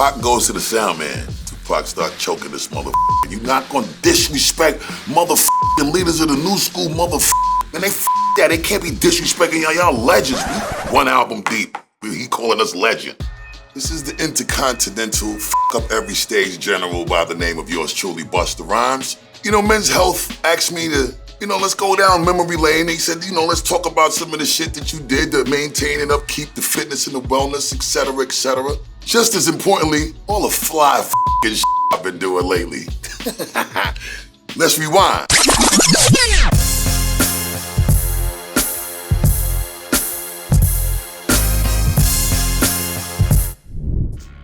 Pac goes to the sound man. Tupac start choking this motherfucker. You're not gonna disrespect motherfucking leaders of the new school, motherfucker. And they that. They can't be disrespecting y'all. Y'all legends. One album deep. He calling us legend. This is the Intercontinental up every stage general by the name of yours truly, Busta Rhymes. You know, Men's Health asked me to, let's go down memory lane. They said, let's talk about some of the shit that you did to maintain and upkeep the fitness and the wellness, et cetera, et cetera. Just as importantly, all the fly shit I've been doing lately. Let's rewind.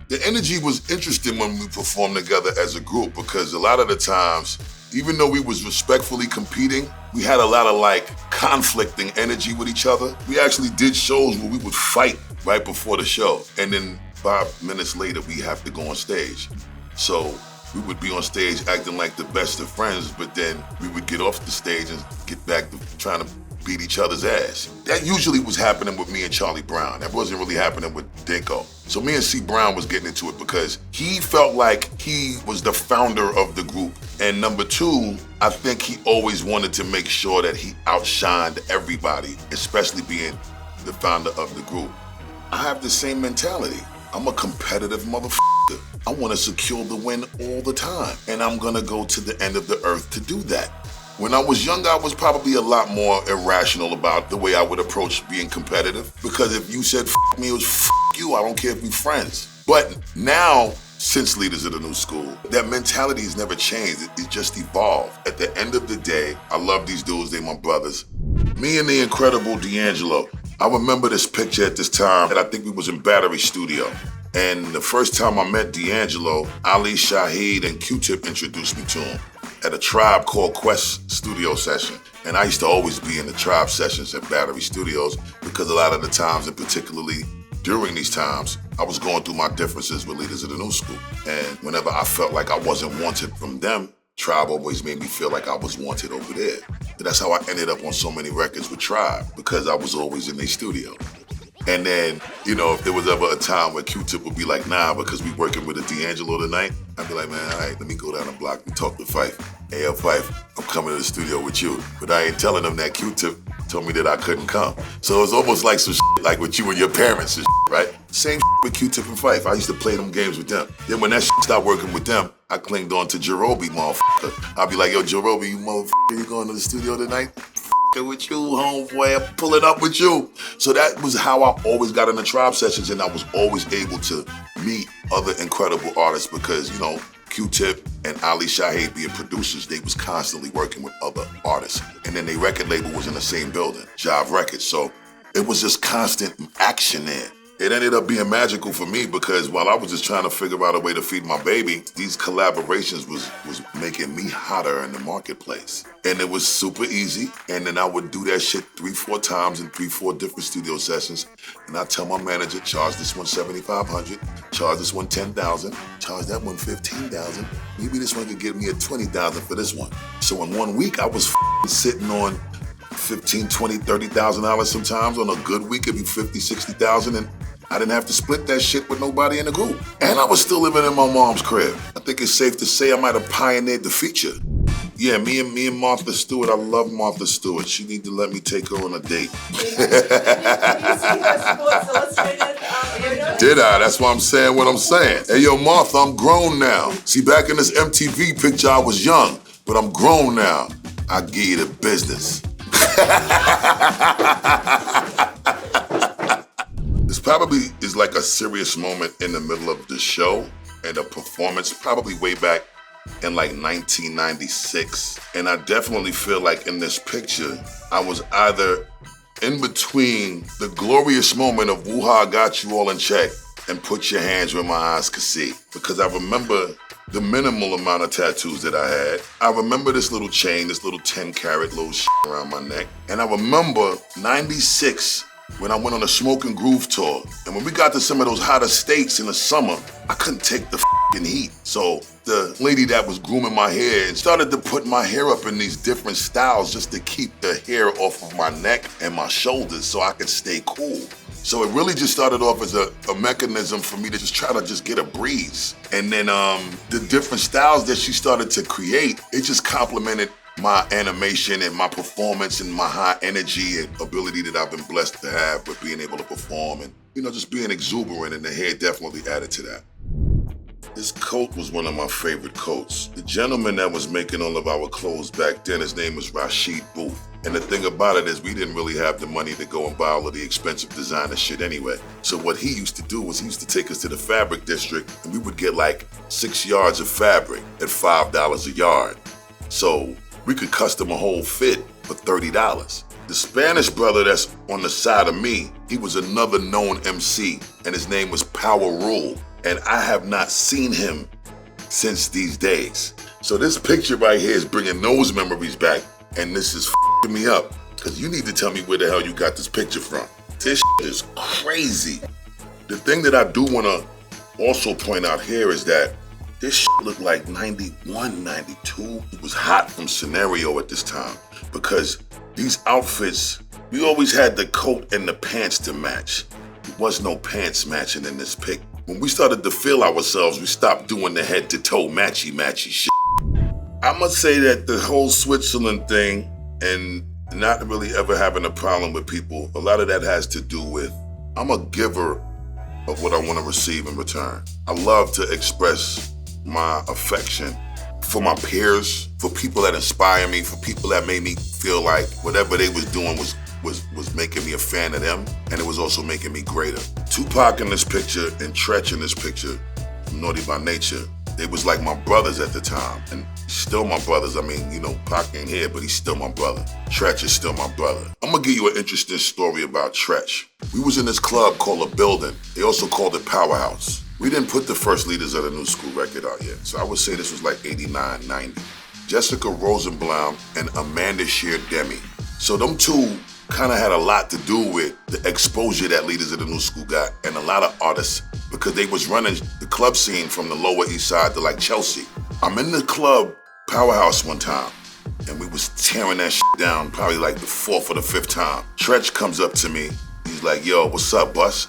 The energy was interesting when we performed together as a group because a lot of the times, even though we was respectfully competing, we had a lot of conflicting energy with each other. We actually did shows where we would fight right before the show. And then 5 minutes later, we have to go on stage. So we would be on stage acting like the best of friends, but then we would get off the stage and get back to trying to beat each other's ass. That usually was happening with me and Charlie Brown. That wasn't really happening with Dinko. So me and C. Brown was getting into it because he felt like he was the founder of the group. And number two, I think he always wanted to make sure that he outshined everybody, especially being the founder of the group. I have the same mentality. I'm a competitive motherfucker. I want to secure the win all the time. And I'm gonna go to the end of the earth to do that. When I was younger, I was probably a lot more irrational about the way I would approach being competitive. Because if you said f me, it was f you. I don't care if we're friends. But now, since Leaders of the New School, that mentality has never changed. It just evolved. At the end of the day, I love these dudes. They my brothers. Me and the incredible D'Angelo. I remember this picture at this time, and I think we was in Battery Studio. And the first time I met D'Angelo, Ali Shaheed and Q-Tip introduced me to him at a Tribe Called Quest studio session. And I used to always be in the Tribe sessions at Battery Studios because a lot of the times, and particularly during these times, I was going through my differences with Leaders of the New School. And whenever I felt like I wasn't wanted from them, Tribe always made me feel like I was wanted over there. And that's how I ended up on so many records with Tribe, because I was always in their studio. And then, if there was ever a time where Q-Tip would be like, nah, because we working with a D'Angelo tonight, I'd be like, man, all right, let me go down the block and talk to Fife. Hey, Fife, I'm coming to the studio with you. But I ain't telling them that Q-Tip told me that I couldn't come. So it's almost like some shit like with you and your parents and shit, right? Same shit with Q-Tip and Fife. I used to play them games with them. Then when that shit stopped working with them, I clinged on to Jerobi, motherfucker. I'll be like, yo, Jerobi, you motherfucker, you going to the studio tonight? With you, homeboy, I'm pulling up with you. So that was how I always got in the Tribe sessions, and I was always able to meet other incredible artists because, Q-Tip and Ali Shaheed being producers, they was constantly working with other artists. And then their record label was in the same building, Jive Records. So it was just constant action there. It ended up being magical for me because while I was just trying to figure out a way to feed my baby, these collaborations was making me hotter in the marketplace. And it was super easy. And then I would do that shit 3-4 times in 3-4 different studio sessions. And I tell my manager, charge this one $7,500, charge this one $10,000, charge that one $15,000. Maybe this one could get me a $20,000 for this one. So in 1 week, I was sitting on $15,000, $20,000, $30,000 sometimes. On a good week, it'd be $50,000, $60,000, and I didn't have to split that shit with nobody in the group. And I was still living in my mom's crib. I think it's safe to say I might have pioneered the feature. Yeah, me and Martha Stewart, I love Martha Stewart. She need to let me take her on a date. Did I? That's why I'm saying what I'm saying. Hey, yo, Martha, I'm grown now. See, back in this MTV picture, I was young, but I'm grown now. I give you the business. This probably is like a serious moment in the middle of the show and a performance, probably way back in like 1996. And I definitely feel like in this picture, I was either in between the glorious moment of Woo-Ha Got You All in Check and Put Your Hands Where My Eyes Could See. Because I remember the minimal amount of tattoos that I had. I remember this little chain, this little 10-carat little shit around my neck. And I remember 96 when I went on a Smoke and Groove tour. And when we got to some of those hotter states in the summer, I couldn't take the heat. So the lady that was grooming my hair and started to put my hair up in these different styles just to keep the hair off of my neck and my shoulders so I could stay cool. So it really just started off as a mechanism for me to just try to just get a breeze. And then the different styles that she started to create, it just complemented my animation and my performance and my high energy and ability that I've been blessed to have with being able to perform and, just being exuberant, and the hair definitely added to that. This coat was one of my favorite coats. The gentleman that was making all of our clothes back then, his name was Rashid Booth. And the thing about it is we didn't really have the money to go and buy all of the expensive designer shit anyway. So what he used to do was he used to take us to the fabric district and we would get like 6 yards of fabric at $5 a yard. So we could custom a whole fit for $30. The Spanish brother that's on the side of me, he was another known MC, and his name was Power Rule. And I have not seen him since these days. So this picture right here is bringing those memories back, and this is f***ing me up, because you need to tell me where the hell you got this picture from. This is crazy. The thing that I do want to also point out here is that this looked like 91, 92. It was hot from Scenario at this time, because these outfits, we always had the coat and the pants to match. There was no pants matching in this pic. When we started to feel ourselves, we stopped doing the head-to-toe matchy-matchy shit. I must say that the whole Switzerland thing and not really ever having a problem with people, a lot of that has to do with I'm a giver of what I want to receive in return. I love to express my affection for my peers, for people that inspire me, for people that made me feel like whatever they was doing was making me a fan of them, and it was also making me greater. Tupac in this picture and Tretch in this picture, from Naughty by Nature, they was like my brothers at the time, and still my brothers. I mean, Pac ain't here, but he's still my brother. Tretch is still my brother. I'm gonna give you an interesting story about Tretch. We was in this club called A Building. They also called it Powerhouse. We didn't put the first leaders of the New School record out yet, so I would say this was like 89, 90. Jessica Rosenbaum and Amanda Shear Demi. So them two kind of had a lot to do with the exposure that Leaders of the New School got, and a lot of artists, because they was running the club scene from the Lower East Side to like Chelsea. I'm in the club Powerhouse one time, and we was tearing that shit down probably like the 4th or the 5th time. Tretch comes up to me, he's like, yo, what's up, Bus?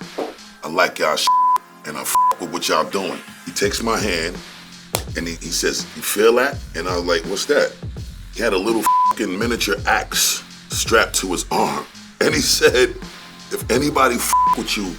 I like y'all shit, and I f with what y'all doing. He takes my hand, and he says, you feel that? And I was like, what's that? He had a little f***ing miniature axe strapped to his arm. And he said, if anybody f with you,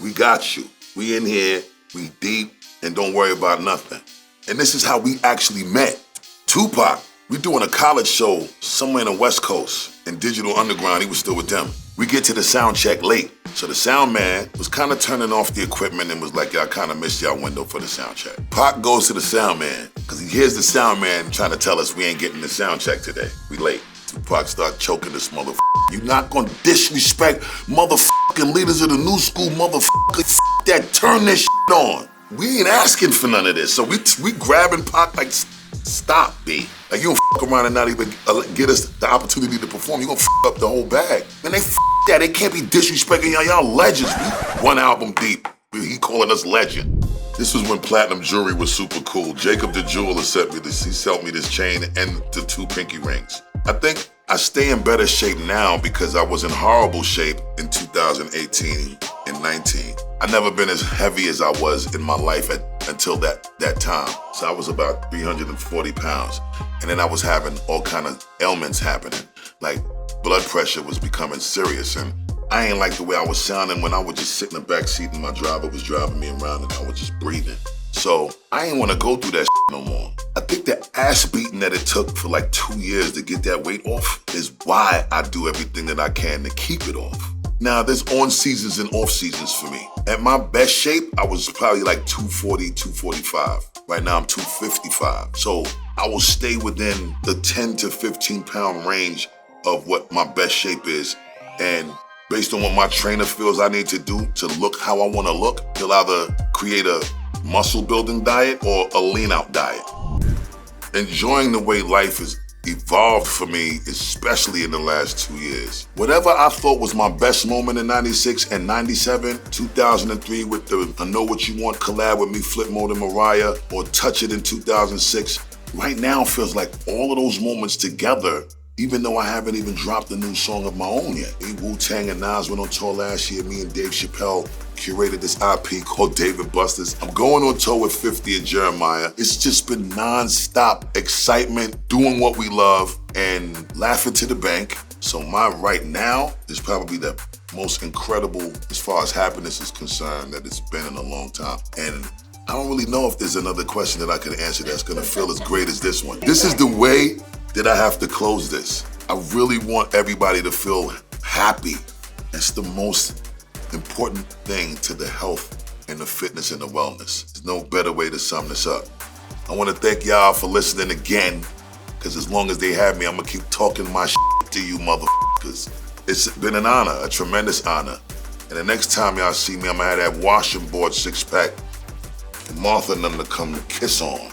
we got you. We in here, we deep, and don't worry about nothing. And this is how we actually met. Tupac, we doing a college show somewhere in the West Coast, in Digital Underground, he was still with them. We get to the sound check late. So the sound man was kind of turning off the equipment and was like, y'all kind of missed y'all window for the sound check. Pac goes to the sound man, because he hears the sound man trying to tell us we ain't getting the sound check today. We late. Tupac start choking this motherfucker. You not gonna disrespect motherfucking Leaders of the New School, motherfucker. That, turn this shit on. We ain't asking for none of this. So we grabbing Pac like, stop, B. Like, you don't fuck around and not even get us the opportunity to perform. You gonna fuck up the whole bag. Man, they that. They can't be disrespecting y'all. Y'all legends. We one album deep. He calling us legend. This was when Platinum Jewelry was super cool. Jacob the Jeweler sent me this. He sold me this chain and the 2 pinky rings. I think I stay in better shape now because I was in horrible shape in 2018 and 19. I've never been as heavy as I was in my life until that time. So I was about 340 pounds. And then I was having all kind of ailments happening. Like blood pressure was becoming serious. And I ain't like the way I was sounding when I would just sit in the back seat and my driver was driving me around and I was just breathing. So I ain't want to go through that no more. I think the ass beating that it took for like 2 years to get that weight off is why I do everything that I can to keep it off. Now, there's on seasons and off seasons for me. At my best shape, I was probably like 240, 245. Right now, I'm 255. So I will stay within the 10 to 15 pound range of what my best shape is. And based on what my trainer feels I need to do to look how I want to look, he'll either create a muscle building diet or a lean out diet. Enjoying the way life has evolved for me, especially in the last 2 years. Whatever I thought was my best moment in 96 and 97, 2003 with the I Know What You Want collab with me, Flip Mode and Mariah, or Touch It in 2006, right now feels like all of those moments together even though I haven't even dropped a new song of my own yet. Wu-Tang and Nas went on tour last year. Me and Dave Chappelle curated this IP called David Buster's. I'm going on tour with 50 and Jeremiah. It's just been non-stop excitement, doing what we love, and laughing to the bank. So my right now is probably the most incredible, as far as happiness is concerned, that it's been in a long time. And I don't really know if there's another question that I could answer that's gonna feel as great as this one. This is the way that I have to close this. I really want everybody to feel happy. That's the most important thing to the health and the fitness and the wellness. There's no better way to sum this up. I wanna thank y'all for listening again, because as long as they have me, I'm gonna keep talking my shit to you motherfuckers. It's been an honor, a tremendous honor. And the next time y'all see me, I'm gonna have that washing board six-pack and Martha and them to come to kiss on.